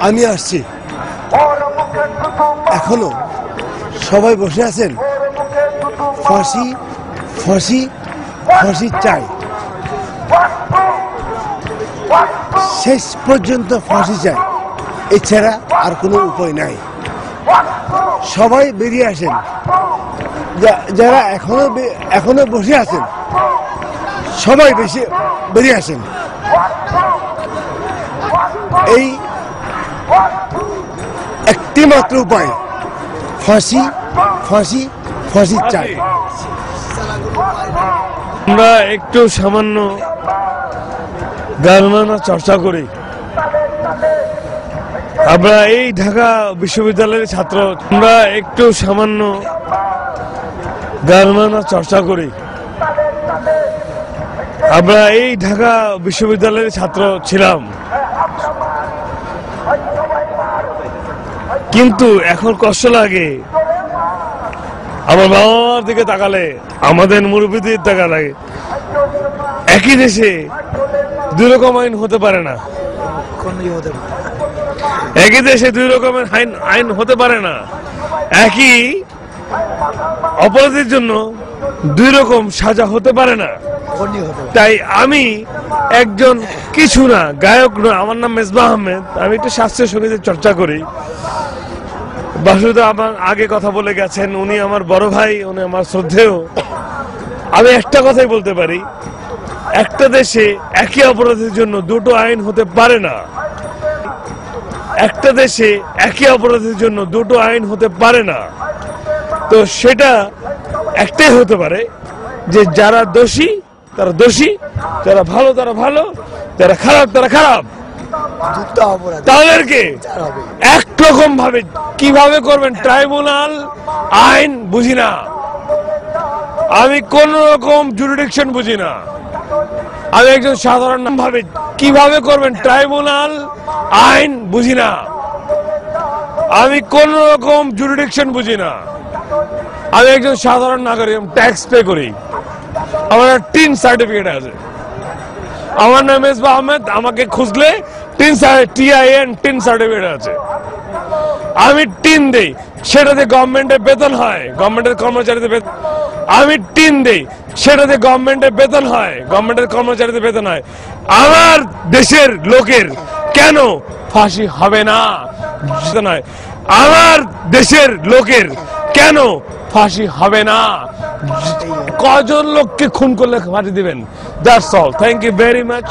আমি আসছি, এখনো সবাই বসে আছেন। ফাঁসি ফাঁসি ফাঁসি চাই, শেষ পর্যন্ত ফাঁসি চাই, এছাড়া আর কোনো উপায় নাই। সবাই বেরিয়ে আসেন, যারা এখনো বসে আছেন সবাই বেরিয়ে আসেন। এই একটি মাত্র উপায়, ফাঁসি ফাঁসি ফাঁসি চাই। আমরা একটু সামান্য গান চর্চা করি। আমরা এই ঢাকা বিশ্ববিদ্যালয়ের ছাত্র, আমরা একটু সামান্য গান চর্চা করি। আমরা এই ঢাকা বিশ্ববিদ্যালয়ের ছাত্র ছিলাম, কিন্তু এখন কষ্ট লাগে আমার বাবার দিকে তাকালে, আমাদের মুরব্বীদের তাকালে। একই দেশে দুই রকম আইন হতে পারে না, একই দেশে দুই রকমের আইন হতে পারে না। একই অপরাধের জন্য দুই রকম সাজা হতে পারে না। তাই আমি একজন কিছু না, গায়ক না, আমার নাম মেজবাহ আহমেদ। আমি একটু শাস্ত্রীয় সঙ্গীতের চর্চা করি। বাসুদা আমার আগে কথা বলে গেছেন, উনি আমার বড় ভাই, উনি আমার শ্রদ্ধেয়। আমি একটা কথাই বলতে পারি, একটা দেশে একই অপরাধের জন্য দুটো আইন হতে পারে না। একটা দেশে একই অপরাধের জন্য দুটো আইন হতে পারে না। তো সেটা একটাই হতে পারে যে যারা দোষী তারা দোষী, যারা ভালো তারা ভালো, যারা খারাপ তারা খারাপ। তাদেরকে একরকম ভাবে কিভাবে করবেন, ট্রাইব্যুনাল আইন বুঝি না, আমি কোন রকম জুরিডিকশন বুঝি না। আমি একজন সাধারণ ভাবে কিভাবে করবেন, ট্রাইব্যুনাল আইন বুঝি না, আমি কোন রকম জুরিডিকশন বুঝি না। আমি একজন সাধারণ নাগরিক, ট্যাক্স পে করি, আমার টিন সার্টিফিকেট আছে, আমার নাম মেজবাহ আহমেদ। আমাকে খুঁজলে TIN টিন সার্টিফিকেট আছে। আমি টিন দেই, সেটাতে গভর্নমেন্টের বেতন হয়, গভর্নমেন্টের কর্মচারীদের বেতন। আমি টিন দেই, সেটাতে গভর্নমেন্টের বেতন হয়, গভর্নমেন্টের কর্মচারীদের বেতন হয়। আমার দেশের লোকের কেন ফাঁসি হবে না? নয়, আমার দেশের লোকের কেন ফাঁসি হবে না? কজন লোককে খুন করলে ফাঁসি দিবেন? That's all. Thank you very much.